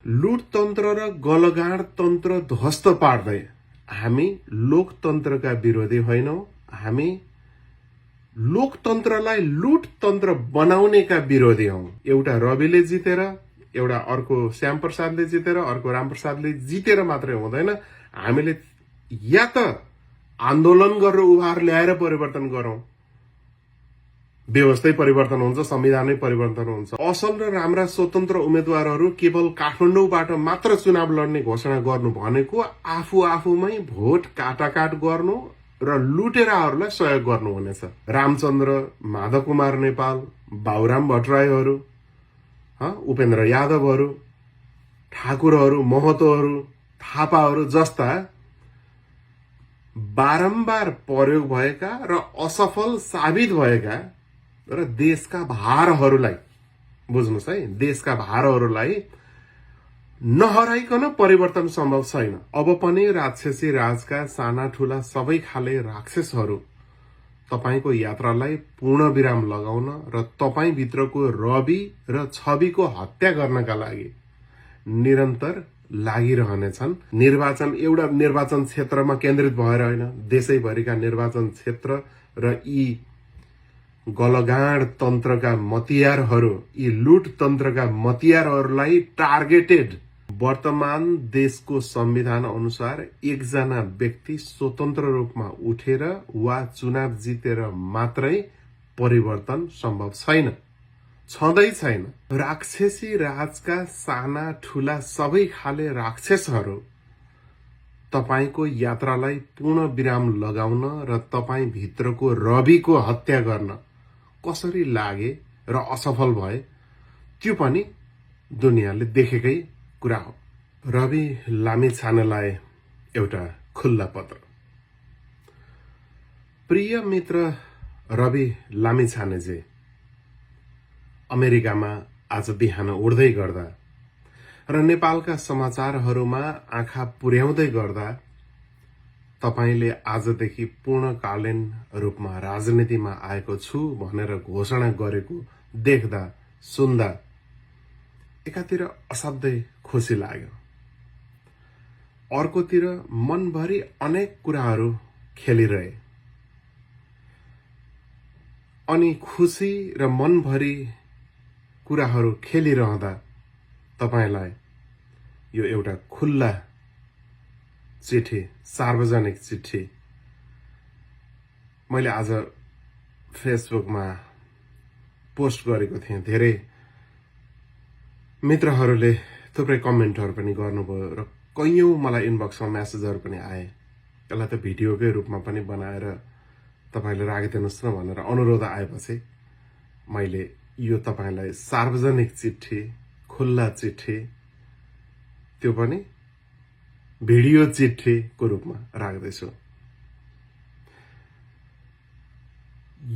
लुटतन्त्र र गलगाड तन्त्र ध्वस्त पार्दै हामी लोकतन्त्रका विरोधी होइनौं, हामी लोकतन्त्रलाई लुटतन्त्र बनाउनेका विरोधी हौं। एउटा रविले जितेर, एउटा अर्को श्यामप्रसादले जितेर, अर्को रामप्रसादले जितेर मात्रै हुँदैन। हामीले या त आन्दोलन गरेर उभार ल्याएर परिवर्तन गरौं, व्यवस्थै परिवर्तन हुन्छ, संविधानै परिवर्तन हुन्छ। असल र राम्रा स्वतन्त्र उम्मेद्वारहरू केवल काठमाडौँबाट मात्र चुनाव लड्ने घोषणा गर्नु भनेको आफूमै भोट काटाकाट गर्नु र लुटेराहरूलाई सहयोग गर्नु हुनेछ। रामचन्द्र, माधव कुमार नेपाल, बाबुराम भट्टराईहरू, उपेन्द्र यादवहरू, ठाकुरहरू, महतोहरू, थापाहरू जस्ता बारम्बार प्रयोग भएका र असफल साबित भएका र देशका भारहरूलाई, बुझ्नुस् है, देशका भारहरूलाई नहराइकन परिवर्तन सम्भव छैन। अब पनि राक्षसी राजका साना ठूला सबै खाले राक्षसहरू तपाईको यात्रालाई पूर्ण विराम लगाउन र तपाई भित्रको रवि र छविको हत्या गर्नका लागि निरन्तर लागिरहनेछन्। निर्वाचन एउटा निर्वाचन क्षेत्रमा केन्द्रित भएर होइन, देशैभरिका निर्वाचन क्षेत्र र यी गलगाड तन्त्रका मतियारहरू, यी लुट तन्त्रका मतियारहरूलाई टार्गेटेड। वर्तमान देशको संविधान अनुसार एकजना व्यक्ति स्वतन्त्र रूपमा उठेर वा चुनाव जितेर मात्रै परिवर्तन सम्भव छैन, छँदै छैन। राक्षसी राजका साना ठूला सबै खाले राक्षसहरू तपाईको यात्रालाई पूर्ण विराम लगाउन र तपाई भित्रको रविको हत्या गर्न कसरी लागे र असफल भए त्यो पनि दुनियाँले देखेकै कुरा हो। रवि लामिछानेलाई एउटा खुल्ला पत्र। प्रिय मित्र रवि लामिछानेजी, अमेरिकामा आज बिहान उड्दै गर्दा र नेपालका समाचारहरूमा आँखा पुर्याउँदै गर्दा तपाईले आजदेखि पूर्णकालीन रूपमा राजनीतिमा आएको छु भनेर घोषणा गरेको देख्दा सुन्दा एकातिर असाध्यै खुसी लाग्यो, अर्कोतिर मनभरि अनेक कुराहरू खेलिरहे। अनि खुसी र मनभरि कुराहरू खेलिरहँदा तपाईलाई यो एउटा खुल्ला चिठी, सार्वजनिक चिठी मैले आज फेसबुकमा पोस्ट गरेको थिएँ। धेरै मित्रहरूले थुप्रै कमेन्टहरू पनि गर्नुभयो र कैयौं मलाई इनबक्समा मेसेजहरू पनि आए। यसलाई त भिडियोकै रूपमा पनि बनाएर तपाईले राखिदिनुस् न भनेर अनुरोध आएपछि मैले यो तपाईलाई सार्वजनिक चिठी, खुल्ला चिठी, त्यो पनि भिडियो चिठीको रूपमा राख्दैछु।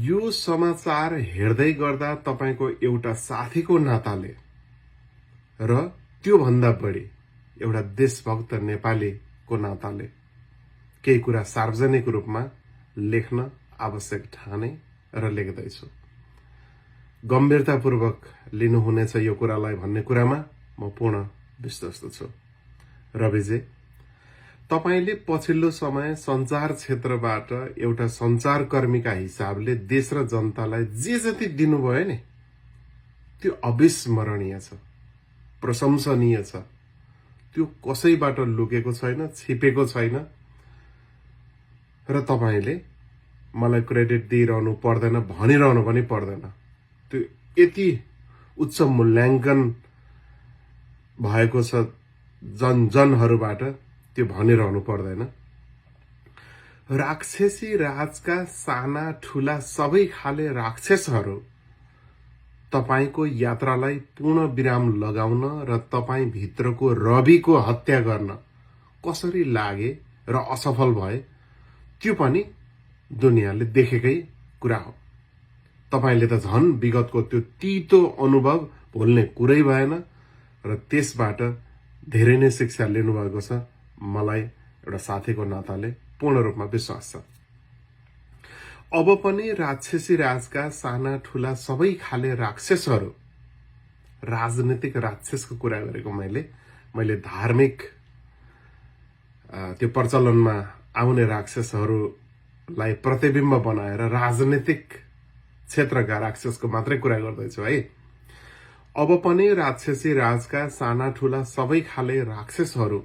यो समाचार हेर्दै गर्दा तपाईको एउटा साथीको नाताले र त्यो भन्दा बढी एउटा देशभक्त नेपालीको नाताले केही कुरा सार्वजनिक रूपमा लेख्न आवश्यक ठाने र लेख्दैछु। गम्भीरतापूर्वक लिनुहुनेछ यो कुरालाई भन्ने कुरामा म पूर्ण विश्वस्त छु। रविजी, तपाईले पछिल्लो समय सञ्चार क्षेत्रबाट एउटा सञ्चारकर्मीका हिसाबले देश र जनतालाई जे जति दिनुभयो नि त्यो अविस्मरणीय छ, प्रशंसनीय छ। त्यो कसैबाट लुकेको छैन, छिपेको छैन र तपाईले मलाई क्रेडिट दिइरहनु पर्दैन, भनिरहनु पनि पर्दैन। त्यो यति उच्च मूल्याङ्कन भएको छ जनहरूबाट, त्यो भनिरहनु पर्दैन। राक्षसी राजका साना ठूला सबै खाले राक्षसहरू तपाईको यात्रालाई पूर्ण विराम लगाउन र तपाई भित्रको रविको हत्या गर्न कसरी लागे र असफल भए त्यो पनि दुनियाँले देखेकै कुरा हो। तपाईले त झन् विगतको त्यो तीतो अनुभव भुल्ने कुरै भएन र त्यसबाट धेरै नै शिक्षा लिनुभएको छ। मलाई एउटा साथीको नाताले पूर्ण रूपमा विश्वास छ। अब पनि राक्षसी राजका साना ठूला सबै खाले राक्षसहरू, राजनीतिक राक्षसको कुरा गरेको मैले, मैले धार्मिक त्यो प्रचलनमा आउने राक्षसहरूलाई प्रतिबिम्ब बनाएर राजनीतिक क्षेत्रका राक्षसको मात्रै कुरा गर्दैछु है। अब पनि राक्षसी राजका साना ठूला सबै खाले राक्षसहरू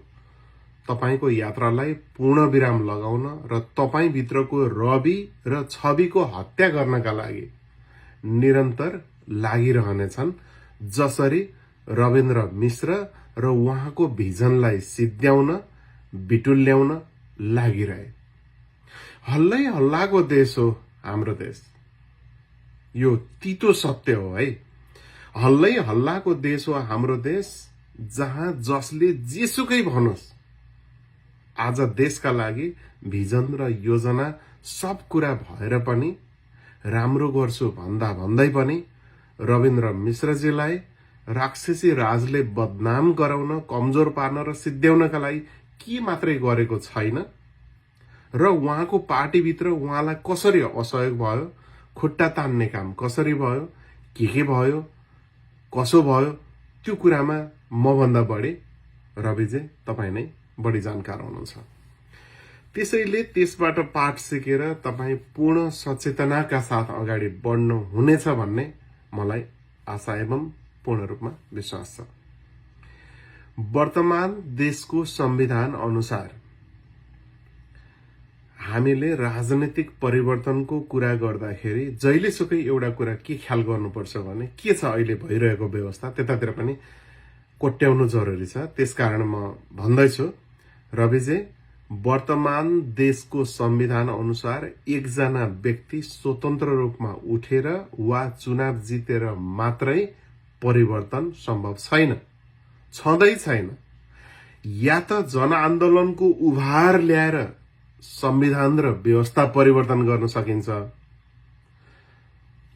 तपाईको यात्रालाई पूर्ण विराम लगाउन र तपाईँ भित्रको रवि र छविको हत्या गर्नका लागि निरन्तर लागिरहनेछन्, जसरी रविन्द्र मिश्र र उहाँको भिजनलाई सिद्ध्याउन बिटुल्याउन लागिरहे। हल्लै हल्लाको देश हो हाम्रो देश, यो तितो सत्य हो है। हल्लै हल्लाको देश हो हाम्रो देश, जहाँ जसले जेसुकै भनोस् आज देशका लागि भिजन र योजना सब कुरा भएर पनि, राम्रो गर्छु भन्दा भन्दै पनि रविन्द्र मिश्रजीलाई राक्षसी राजले बदनाम गराउन, कमजोर पार्न र सिद्ध्याउनका लागि के मात्रै गरेको छैन र उहाँको पार्टीभित्र उहाँलाई कसरी असहयोग भयो, खुट्टा तान्ने काम कसरी भयो, के भयो, कसो भयो, त्यो कुरामा मभन्दा बढी रविजी तपाईँ नै बढी जानकार हुनुहुन्छ। त्यसैले त्यसबाट पाठ सिकेर तपाईँ पूर्ण सचेतनाका साथ अगाडि बढ्नु हुनेछ भन्ने मलाई आशा एवं पूर्ण रूपमा विश्वास छ। वर्तमान देशको संविधान अनुसार हामीले राजनीतिक परिवर्तनको कुरा गर्दाखेरि जहिलेसुकै एउटा कुरा के ख्याल गर्नुपर्छ भने के छ अहिले भइरहेको व्यवस्था त्यतातिर पनि कोट्याउनु जरुरी छ। त्यसकारण म भन्दैछु रविजी, वर्तमान देशको संविधान अनुसार एकजना व्यक्ति स्वतन्त्र रूपमा उठेर वा चुनाव जितेर मात्रै परिवर्तन सम्भव छैन, छँदै छैन। या त जनआन्दोलनको उभार ल्याएर संविधान र व्यवस्था परिवर्तन गर्न सकिन्छ,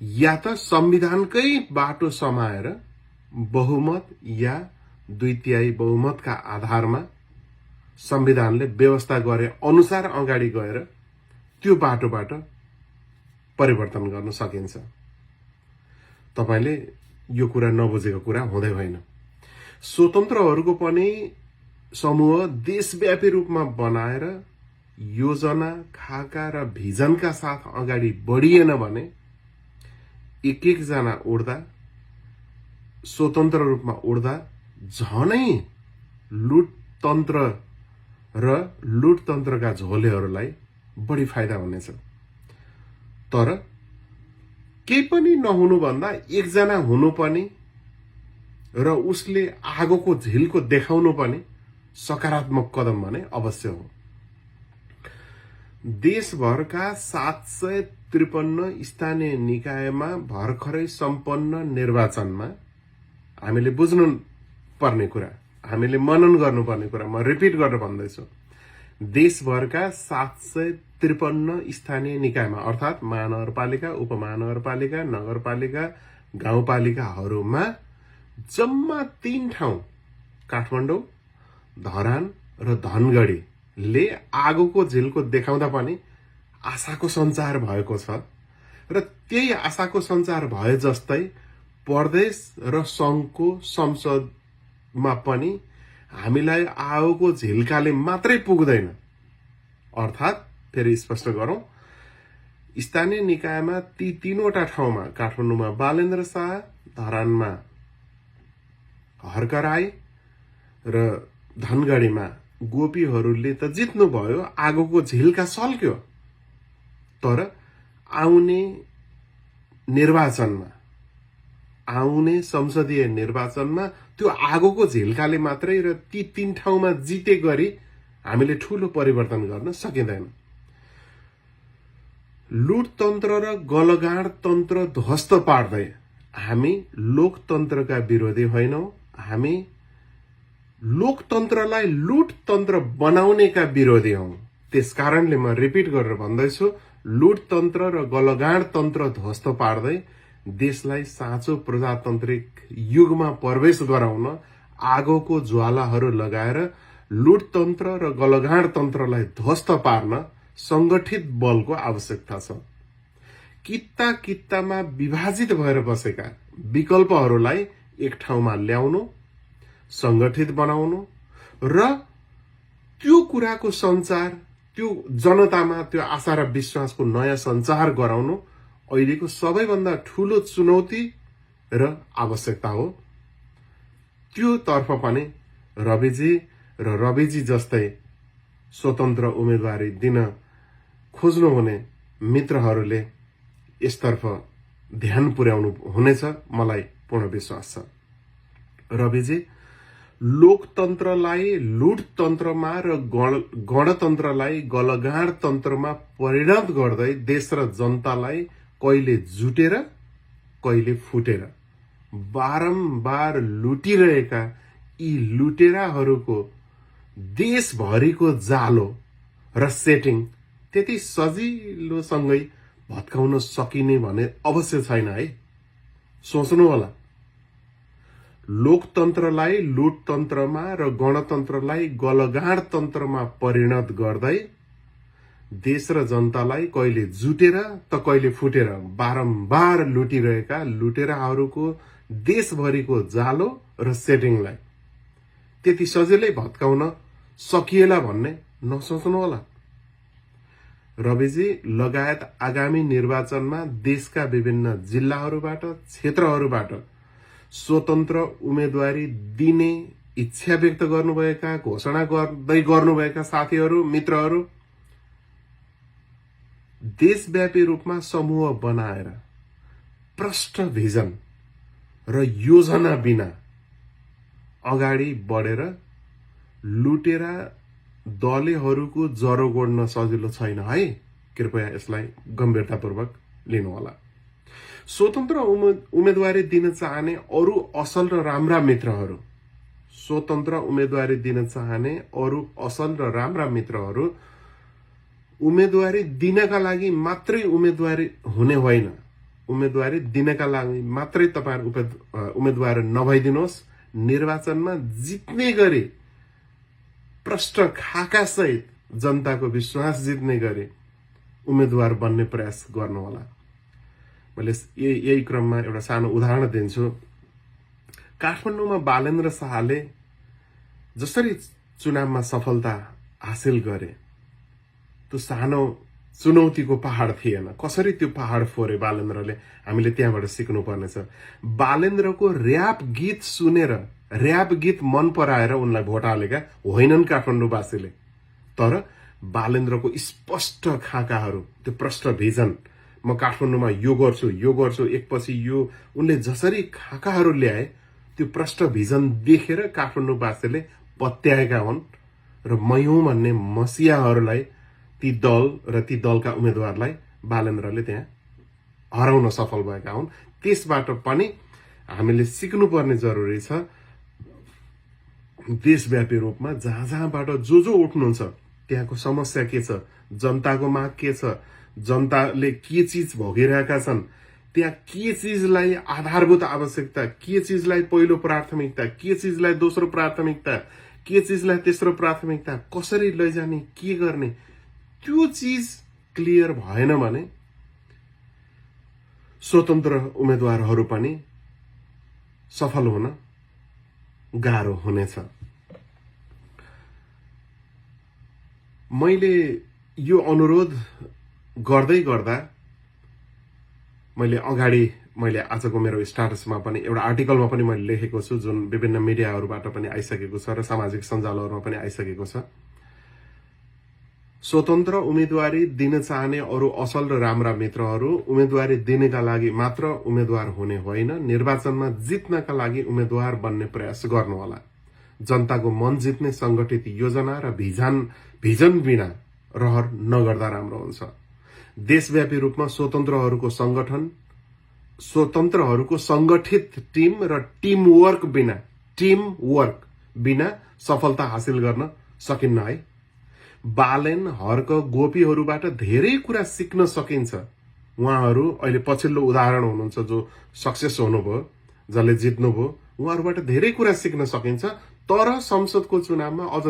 या त संविधानकै बाटो समाएर बहुमत या 2/3 बहुमतका आधारमा संविधानले व्यवस्था गरे अनुसार अगाडि गएर त्यो बाटोबाट परिवर्तन गर्न सकिन्छ। तपाईले यो कुरा नबुझेको कुरा हुँदै होइन। स्वतन्त्रहरूको पनि समूह देशव्यापी रूपमा बनाएर योजना, खाका र भिजनका साथ अगाडि बढिएन भने एक जना उड्दा, स्वतन्त्र रूपमा उड्दा झनै लुटतन्त्र र लुटतन्त्रका झोलेहरूलाई बढी फाइदा हुनेछ। तर केही पनि नहुनु भन्दा एकजना हुनु पनि र उसले आगोको झिल्को देखाउनु पनि सकारात्मक कदम भने अवश्य हो। देशभरका 753 स्थानीय निकायमा भर्खरै सम्पन्न निर्वाचनमा हामीले बुझ्नु पर्ने कुरा, हामीले मनन गर्नुपर्ने कुरा म रिपिट गरेर भन्दैछु। देशभरका 753 स्थानीय निकायमा अर्थात् महानगरपालिका, उपमहानगरपालिका, नगरपालिका, गाउँपालिकाहरूमा जम्मा 3 ठाउँ काठमाडौँ, धरान र धनगढीले आगोको झिल्को देखाउँदा पनि आशाको सञ्चार भएको छ र त्यही आशाको सञ्चार भए जस्तै प्रदेश र संघको संसदमा पनि हामीलाई आगोको झिल्काले मात्रै पुग्दैन। अर्थात् फेरि स्पष्ट गरौं, स्थानीय निकायमा ती 3वटा ठाउँमा काठमाडौँमा बालेन्द्र शाह, धरानमा हर्क राई र धनगढीमा गोपीहरूले त जित्नु भयो, आगोको झिल्का सल्क्यो। तर आउने निर्वाचनमा, आउने संसदीय निर्वाचनमा त्यो आगोको झिल्काले मात्रै र ती 3 ठाउँमा जिते गरी हामीले ठूलो परिवर्तन गर्न सकिँदैन। लुटतन्त्र र गलगाड तन्त्र ध्वस्त पार्दै हामी लोकतन्त्रका विरोधी होइनौं, हामी लोकतन्त्रलाई लुटतन्त्र बनाउनेका विरोधी हौं। त्यसकारणले म रिपिट गरेर भन्दैछु, लुटतन्त्र र गलगाड तन्त्र ध्वस्त पार्दै देशलाई साँचो प्रजातान्त्रिक युगमा प्रवेश गराउन आगोको ज्वालाहरू लगाएर लुटतन्त्र र गलगाड तन्त्रलाई ध्वस्त पार्न संगठित बलको आवश्यकता छ। कित्ता कित्तामा विभाजित भएर बसेका विकल्पहरूलाई एक ठाउँमा ल्याउनु, संगठित बनाउनु र त्यो कुराको सञ्चार, त्यो जनतामा त्यो आशा र विश्वासको नयाँ सञ्चार गराउनु अहिलेको सबैभन्दा ठूलो चुनौती र आवश्यकता हो। त्यो तर्फ पनि रविजी जस्तै स्वतन्त्र उम्मेदवारी दिन खोज्नुहुने मित्रहरूले यसतर्फ ध्यान पुर्याउनु हुनेछ, मलाई पूर्ण विश्वास छ। रविजी लोकतन्त्रलाई लुटतन्त्रमा र गणतन्त्रलाई गलगाड तन्त्रमा परिणत गर्दै देश र जनतालाई कहिले जुटेर कहिले फुटेर बारम्बार लुटिरहेका यी लुटेराहरूको देशभरिको जालो र सेटिङ त्यति सजिलोसँगै भत्काउन सकिने भने अवश्य छैन है। सोच्नु होला, लोकतन्त्रलाई लुटतन्त्रमा र गणतन्त्रलाई गलगाड तन्त्रमा परिणत गर्दै देश र जनतालाई कहिले जुटेर त कहिले फुटेर बारम्बार लुटिरहेका लुटेराहरूको देशभरिको जालो र सेटिङलाई त्यति सजिलै भत्काउन सकिएला भन्ने नसोच्नु होला। रविजी लगायत आगामी निर्वाचनमा देशका विभिन्न जिल्लाहरूबाट क्षेत्रहरूबाट स्वतन्त्र उम्मेदवारी दिने इच्छा व्यक्त गर्नुभएका, घोषणा गर्दै गर्नुभएका साथीहरू, मित्रहरू देशव्यापी रूपमा समूह बनाएर प्रष्ट भिजन र योजना बिना अगाडि बढेर लुटेरा दलेहरूको जरो गोड्न सजिलो छैन है। कृपया यसलाई गम्भीरतापूर्वक लिनुहोला। स्वतन्त्र उम्मेदवारी दिन चाहने अरू असल र राम्रा मित्रहरू, स्वतन्त्र उम्मेदवारी दिन चाहने अरू असल र राम्रा मित्रहरू, उम्मेदवारी दिनका लागि मात्रै उम्मेदवारी हुने होइन, उम्मेदवारी दिनका लागि मात्रै तपाईहरु उम्मेदवार नभइदिनुहोस्। निर्वाचनमा जित्ने गरी प्रष्ट खाका सहित जनताको विश्वास जित्ने गरी उम्मेदवार बन्ने प्रयास गर्नुहोला। मैले यही क्रममा एउटा सानो उदाहरण दिन्छु। काठमाडौँमा बालेन्द्र शाहले जसरी चुनावमा सफलता हासिल गरे, त्यो सानो चुनौतीको पहाड थिएन। कसरी त्यो पहाड फोरे बालेन्द्रले, हामीले त्यहाँबाट सिक्नु पर्नेछ। बालेन्द्रको र्याप गीत सुनेर, र्याप गीत मन पराएर उनलाई भोट हालेका होइनन् काठमाडौँवासीले, तर बालेन्द्रको स्पष्ट खाकाहरू, त्यो प्रष्ट भिजन, म काठमाडौँमा यो गर्छु एकपछि यो, उनले जसरी खाकाहरू ल्याए त्यो प्रष्ट भिजन देखेर काठमाडौँवासीले पत्याएका हुन् र मयौं भन्ने मसियाहरूलाई, ती दल र ती दलका उम्मेदवारलाई बालेन्द्रले त्यहाँ हराउन सफल भएका हुन्। त्यसबाट पनि हामीले सिक्नुपर्ने जरुरी छ। देशव्यापी रूपमा जहाँ जहाँबाट जो उठ्नुहुन्छ त्यहाँको समस्या के छ, जनताको माग के छ, जनताले के चीज भोगिरहेका छन्, त्यहाँ के चीजलाई आधारभूत आवश्यकता, के चीजलाई पहिलो प्राथमिकता, के चीजलाई दोस्रो प्राथमिकता, के चीजलाई तेस्रो प्राथमिकता, कसरी लैजाने, के गर्ने, त्यो चीज क्लियर भएन भने स्वतन्त्र उम्मेदवारहरू पनि सफल हुन गाह्रो हुनेछ। मैले यो अनुरोध गर्दै गर्दा मैले आजको मेरो स्टाटसमा पनि एउटा आर्टिकलमा पनि मैले लेखेको छु, जुन विभिन्न मिडियाहरूबाट पनि आइसकेको छ र सामाजिक सञ्जालहरूमा पनि आइसकेको छ। स्वतन्त्र उम्मेदवारी दिन चाहने अरू असल र राम्रा मित्रहरू, उम्मेदवारी दिनका लागि मात्र उम्मेदवार हुने होइन, निर्वाचनमा जित्नका लागि उम्मेदवार बन्ने प्रयास गर्नुहोला। जनताको मन जित्ने संगठित योजना र भिजन बिना रहर नगर्दा राम्रो हुन्छ। देशव्यापी रूपमा स्वतन्त्रहरूको संगठित टिम र टिमवर्क बिना सफलता हासिल गर्न सकिन्न है। बालेन, हर्क, गोपीहरूबाट धेरै कुरा सिक्न सकिन्छ। उहाँहरू अहिले पछिल्लो उदाहरण हुनुहुन्छ, जो सक्सेस हुनुभयो, जसले जित्नुभयो, उहाँहरूबाट धेरै कुरा सिक्न सकिन्छ। तर संसदको चुनावमा अझ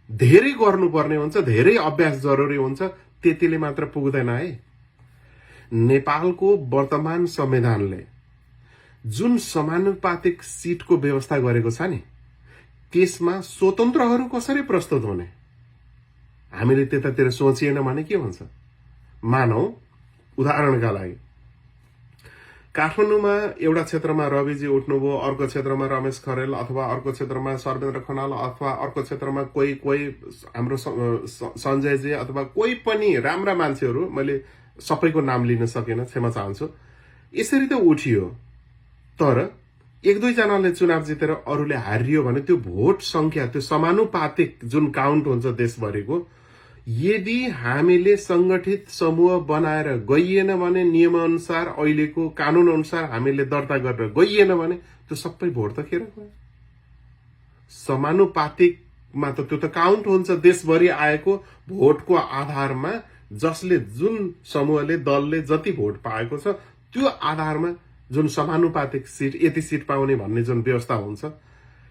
धेरै गर्नुपर्ने हुन्छ, धेरै अभ्यास जरुरी हुन्छ। त्यतिले मात्र पुग्दैन है। नेपालको वर्तमान संविधानले जुन समानुपातिक सिटको व्यवस्था गरेको छ नि त्यसमा स्वतन्त्रहरू कसरी प्रस्तुत हुने हामीले त्यतातिर सोचिएन भने के हुन्छ। मानौ उदाहरणका लागि काठमाडौँमा एउटा क्षेत्रमा रविजी उठ्नुभयो, अर्को क्षेत्रमा रमेश खरेल अथवा अर्को क्षेत्रमा सर्वेन्द्र खनाल अथवा अर्को क्षेत्रमा कोही हाम्रो सञ्जयजी अथवा कोही पनि राम्रा मान्छेहरू, मैले सबैको नाम लिन सकेन, क्षमा चाहन्छु। यसरी त उठियो, तर एक दुईजनाले चुनाव जितेर अरूले हारियो भने त्यो भोट संख्या, त्यो समानुपातिक जुन काउन्ट हुन्छ देशभरिको, यदि हामीले संगठित समूह बनाएर गइएन भने, नियमअनुसार अहिलेको कानून अनुसार हामीले दर्ता गरेर गइएन भने त्यो सबै भोट त खेर गयो। समानुपातिकमा त त्यो त काउन्ट हुन्छ देशभरि आएको भोटको आधारमा, जसले जुन समूहले दलले जति भोट पाएको छ त्यो आधारमा जुन समानुपातिक सिट, यति सिट पाउने भन्ने जुन व्यवस्था हुन्छ,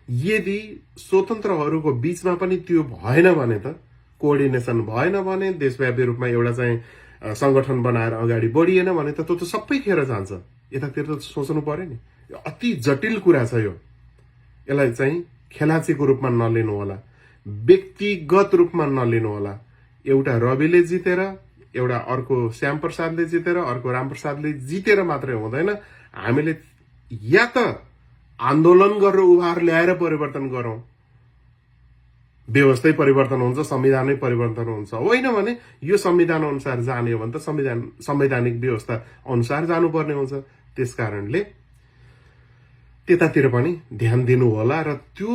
यदि स्वतन्त्रहरूको बीचमा पनि त्यो भएन भने, त कोअर्डिनेसन भएन भने, देशव्यापी रूपमा एउटा चाहिँ संगठन बनाएर अगाडि बढिएन भने त त्यो त सबै खेर जान्छ। यतातिर त सोच्नु पर्यो नि। अति जटिल कुरा छ यो। यसलाई चाहिँ खेलाचीको रूपमा नलिनु होला, व्यक्तिगत रूपमा नलिनु होला। एउटा रविले जितेर, एउटा अर्को श्याम प्रसादले जितेर, अर्को रामप्रसादले जितेर मात्रै हुँदैन। हामीले या त आन्दोलन गरेर उभार ल्याएर परिवर्तन गरौं, व्यवस्थै परिवर्तन हुन्छ, संविधानै परिवर्तन हुन्छ। होइन भने यो संविधान अनुसार जाने हो भने त संवैधानिक व्यवस्था अनुसार जानुपर्ने हुन्छ। त्यसकारणले त्यतातिर पनि ध्यान दिनु होला र त्यो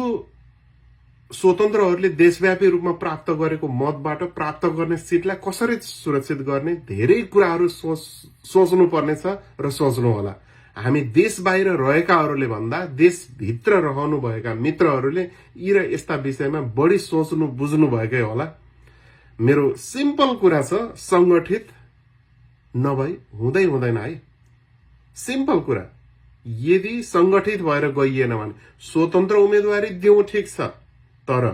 स्वतन्त्रहरूले देशव्यापी रूपमा प्राप्त गरेको मतबाट प्राप्त गर्ने सिटलाई कसरी सुरक्षित गर्ने, धेरै कुराहरू सोच्नु पर्नेछ र सोच्नु होला। हामी देश बाहिर रहेकाहरूले भन्दा देशभित्र रहनु भएका मित्रहरूले यी र यस्ता विषयमा बढी सोच्नु बुझ्नु भएकै होला। मेरो सिम्पल कुरा छ, संगठित नभई हुँदैन है। सिम्पल कुरा, यदि संगठित भएर गइएन भने स्वतन्त्र उम्मेदवारी दिउँ ठिक छ, तर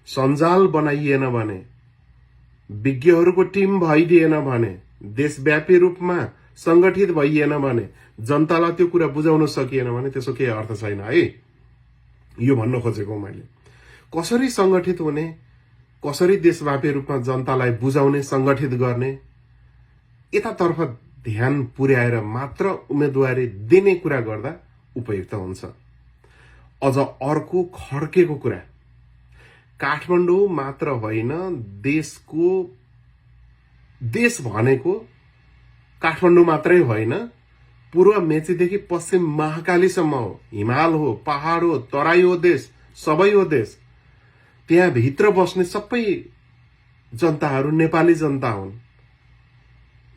सञ्जाल बनाइएन भने, विज्ञहरूको टिम भइदिएन भने, देशव्यापी रूपमा संगठित भइएन भने, जनतालाई त्यो कुरा बुझाउन सकिएन भने त्यसको केही अर्थ छैन है। यो भन्न खोजेको मैले। कसरी संगठित हुने, कसरी देशव्यापी रूपमा जनतालाई बुझाउने, संगठित गर्ने, यतातर्फ ध्यान पुर्याएर मात्र उम्मेदवारी दिने कुरा गर्दा उपयुक्त हुन्छ। अझ अर्को खड्केको कुरा, काठमाडौँ मात्र होइन, देश भनेको काठमाडौँ मात्रै होइन, पूर्व मेचीदेखि पश्चिम महाकालीसम्म हो। हिमाल हो, पहाड हो, तराई हो, देश सबै हो देश। त्यहाँ भित्र बस्ने सबै जनताहरू नेपाली जनता हुन्,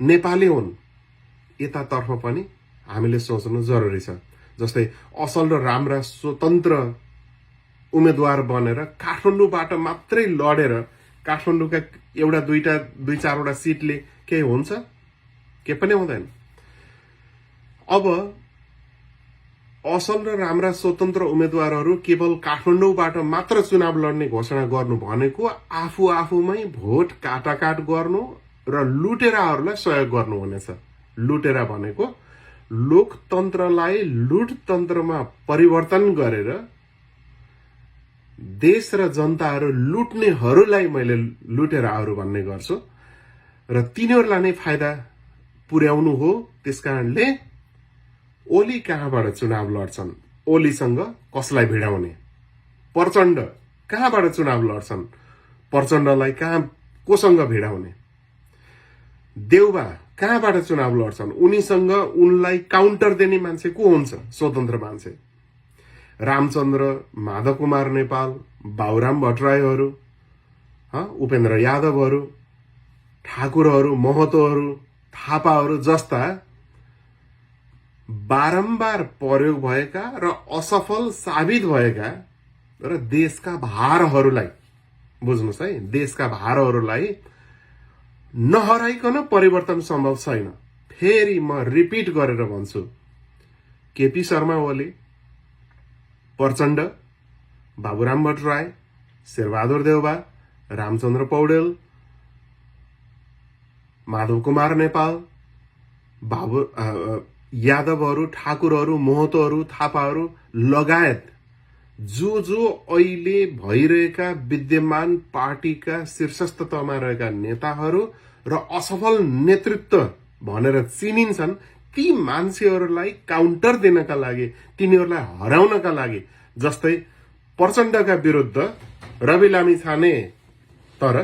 नेपाली हुन्। यतातर्फ पनि हामीले सोच्नु जरुरी छ। जस्तै असल र राम्रा स्वतन्त्र उम्मेदवार बनेर काठमाडौँबाट मात्रै लडेर काठमाडौँका एउटा दुई चारवटा सिटले केही हुन्छ? के पनि हुँदैन। अब असल र राम्रा स्वतन्त्र उम्मेदवारहरू केवल काठमाडौँबाट मात्र चुनाव लड्ने घोषणा गर्नु भनेको आफूमै भोट काटाकाट गर्नु र लुटेराहरूलाई सहयोग गर्नु हुनेछ। लुटेरा भनेको लोकतन्त्रलाई लुटतन्त्रमा परिवर्तन गरेर देश र जनताहरू लुट्नेहरूलाई मैले लुटेराहरू भन्ने गर्छु र तिनीहरूलाई नै फाइदा पुर्याउनु हो। त्यसकारणले ओली कहाँबाट चुनाव लड्छन्? ओलीसँग कसलाई भिडाउने? प्रचण्ड कहाँबाट चुनाव लड्छन्? प्रचण्डलाई कोसँग भिडाउने? देउबा कहाँबाट चुनाव लड्छन्? उनीसँग उनलाई काउन्टर दिने मान्छे को हुन्छ? स्वतन्त्र मान्छे। रामचन्द्र, माधव कुमार नेपाल, बाबुराम भट्टराईहरू, उपेन्द्र यादवहरू, ठाकुरहरू, महतोहरू, थापाहरू जस्ता बारम्बार प्रयोग भएका र असफल साबित भएका र देशका भारहरूलाई, बुझ्नुस् है, देशका भारहरूलाई नहराइकन परिवर्तन सम्भव छैन। फेरि म रिपिट गरेर भन्छु, केपी शर्मा ओली, प्रचण्ड, बाबुराम भट्टराई, शेरबहादुर देउबा, रामचन्द्र पौडेल, माधव कुमार नेपाल, यादवहरू, ठाकुरहरू, महतोहरू, थापाहरू लगायत जो अहिले भइरहेका विद्यमान पार्टीका शीर्षस्थ तहमा रहेका नेताहरू र असफल नेतृत्व भनेर चिनिन्छन्, ती मान्छेहरूलाई काउन्टर दिनका लागि, तिनीहरूलाई हराउनका लागि, जस्तै प्रचण्डका विरुद्ध रवि लामिछाने, तर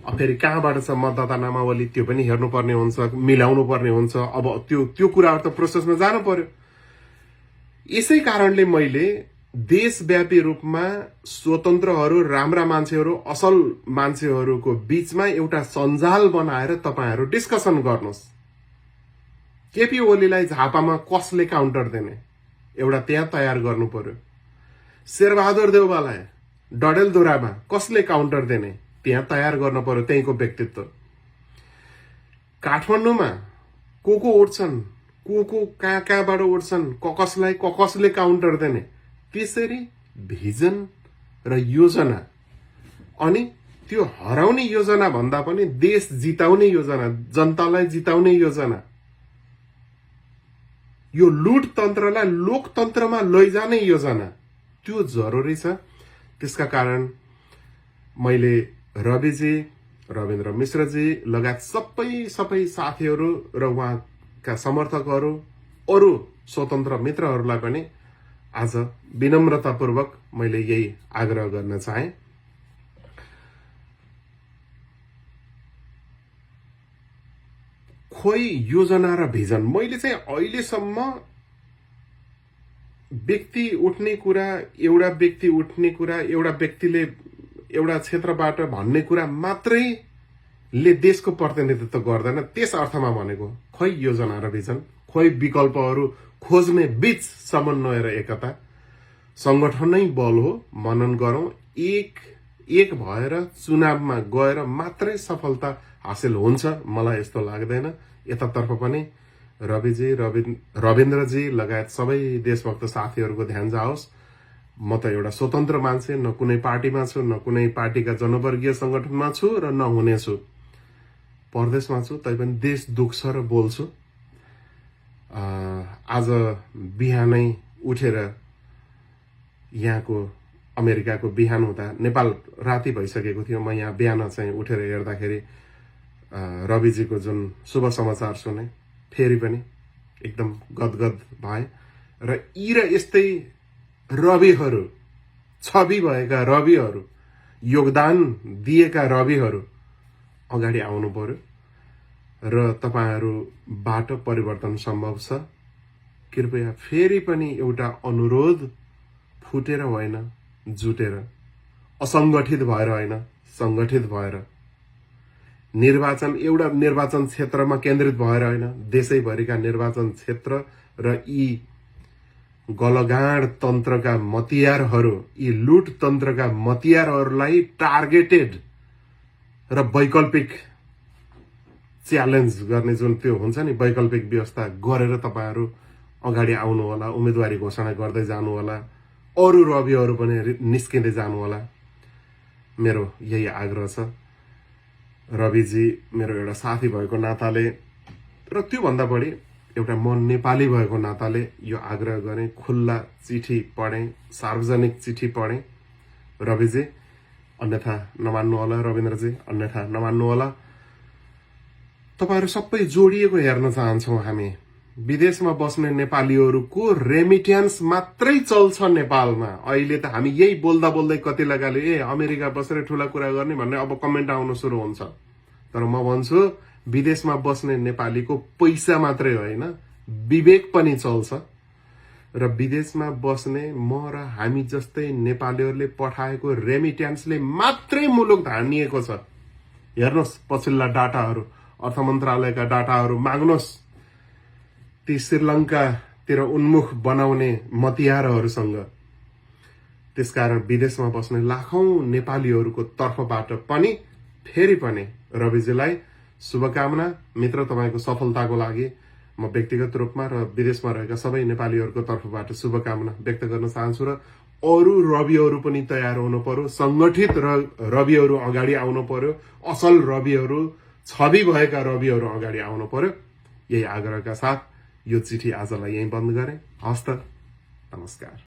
फेरि कहाँबाट छ मतदाता नामावली त्यो पनि हेर्नुपर्ने हुन्छ, मिलाउनु पर्ने हुन्छ। अब त्यो कुराहरू त प्रोसेसमा जानु पर्यो। यसै कारणले मैले देशव्यापी रूपमा स्वतन्त्रहरू, राम्रा मान्छेहरू, असल मान्छेहरूको बीचमा एउटा सञ्जाल बनाएर तपाईहरू डिस्कसन गर्नुहोस्। केपी ओलीलाई झापामा कसले काउन्टर दिने एउटा त्यहाँ तयार गर्नु पर्यो। शेरबहादुर देउवालाई डडेलधुरामा कसले काउन्टर दिने त्यहाँ तयार गर्नु पर्यो, त्यहीँको व्यक्तित्व। काठमाडौँमा को उठ्छन्, को कहाँबाट उठ्छन्, कसले काउन्टर दिने, त्यसरी भिजन र योजना, अनि त्यो हराउने योजना भन्दा पनि देश जिताउने योजना, जनतालाई जिताउने योजना, यो लुट तन्त्रलाई लोकतन्त्रमा लैजाने योजना, त्यो जरुरी छ। त्यसका कारण मैले रविजी, रविन्द्र मिश्रजी लगायत सबै साथीहरू र उहाँका समर्थकहरू, अरू स्वतन्त्र मित्रहरूलाई पनि आज विनम्रतापूर्वक मैले यही आग्रह गर्न चाहे। खोइ योजना र भिजन, मैले चाहिँ अहिलेसम्म व्यक्ति उठ्ने कुरा, एउटा व्यक्ति उठ्ने कुरा, एउटा व्यक्तिले एउटा क्षेत्रबाट भन्ने कुरा मात्रैले देशको प्रतिनिधित्व गर्दैन, त्यस अर्थमा भनेको। खोइ योजना र भिजन, खोइ विकल्पहरू खोज्ने बीच समन्वय र एकता, संगठनै बल हो। मनन गरौं, एक भएर चुनावमा गएर मात्रै सफलता हासिल हुन्छ मलाई यस्तो लाग्दैन। यतातर्फ पनि रविजी, रविन्द्रजी लगायत सबै देशभक्त साथीहरूको ध्यान जाओस्। म त एउटा स्वतन्त्र मान्छे, न कुनै पार्टीमा छु, न कुनै पार्टीका जनवर्गीय संगठनमा छु र न हुनेछु। परदेशमा छु तैपनि देश दुख्छ र बोल्छु। आज बिहानै उठेर यहाँको अमेरिकाको बिहान हुँदा नेपाल राति भइसकेको थियो। म यहाँ बिहान चाहिँ उठेर हेर्दाखेरि रविजीको जुन शुभ समाचार सुने, फेरि पनि एकदम गदगद भए। र यी र यस्तै रविहरू, छवि भएका रविहरू, योगदान दिएका रविहरू अगाडि आउनु पर्यो र तपाईहरुबाट परिवर्तन सम्भव छ। कृपया फेरि पनि एउटा अनुरोध, फुटेर होइन, जुटेर, असंगठित भएर होइन, संगठित भएर, एउटा निर्वाचन क्षेत्रमा केन्द्रित भएर होइन, देशैभरिका निर्वाचन क्षेत्र र यी गलगाड तन्त्रका मतियारहरू, यी लुट तन्त्रका मतियारहरूलाई टार्गेटेड र वैकल्पिक च्यालेन्ज गर्ने जुन त्यो हुन्छ नि, वैकल्पिक व्यवस्था गरेर तपाईहरु अगाडि आउनु होला, उम्मेदवारी घोषणा गर्दै जानु होला, अरु रविहरू पनि निस्किँदै जानु होला। मेरो यही आग्रह छ। रविजी मेरो एउटा साथी भएको नाताले र त्यो भन्दा बढी एउटा म नेपाली भएको नाताले यो आग्रह गरे, खुल्ला चिठी पढे, सार्वजनिक चिठी पढे। रविजी अन्यथा नमान्नु होला, रविन्द्रजी अन्यथा नमान्नु होला। तपाईहरु सबै जोडिएको हेर्न चाहन्छौं हामी। विदेशमा बस्ने नेपालीहरूको रेमिट्यान्स मात्रै चल्छ नेपालमा। अहिले त हामी यही बोल्दा बोल्दै कति लगाले अमेरिका बसेर ठूला कुरा गर्ने भन्ने अब कमेन्ट आउन सुरु हुन्छ। तर म भन्छु विदेशमा बस्ने नेपालीको पैसा मात्रै होइन, विवेक पनि चल्छ। र विदेशमा बस्ने म र हामी जस्तै नेपालीहरूले पठाएको रेमिट्यान्सले मात्रै मुलुक धानिएको छ। हेर्नुस् पछिल्ला डाटाहरू, अर्थ मन्त्रालयका डाटाहरू माग्नुस् ती श्रीलंकातिर उन्मुख बनाउने मतियारहरूसँग। त्यसकारण विदेशमा बस्ने लाखौं नेपालीहरूको तर्फबाट पनि फेरि पनि रविजीलाई शुभकामना। मित्र, तपाईको सफलताको लागि म व्यक्तिगत रूपमा र विदेशमा रहेका सबै नेपालीहरूको तर्फबाट शुभकामना व्यक्त गर्न चाहन्छु। र अरु रविहरू पनि तयार हुनु पर्यो, संगठित रविहरू अगाडि आउनु पर्यो, असल रविहरू, छवि भएका रविहरू अगाडि आउनु पर्यो। यही आग्रहका साथ यो चिठी आजलाई यहीँ बन्द गरे। हस्त, नमस्कार।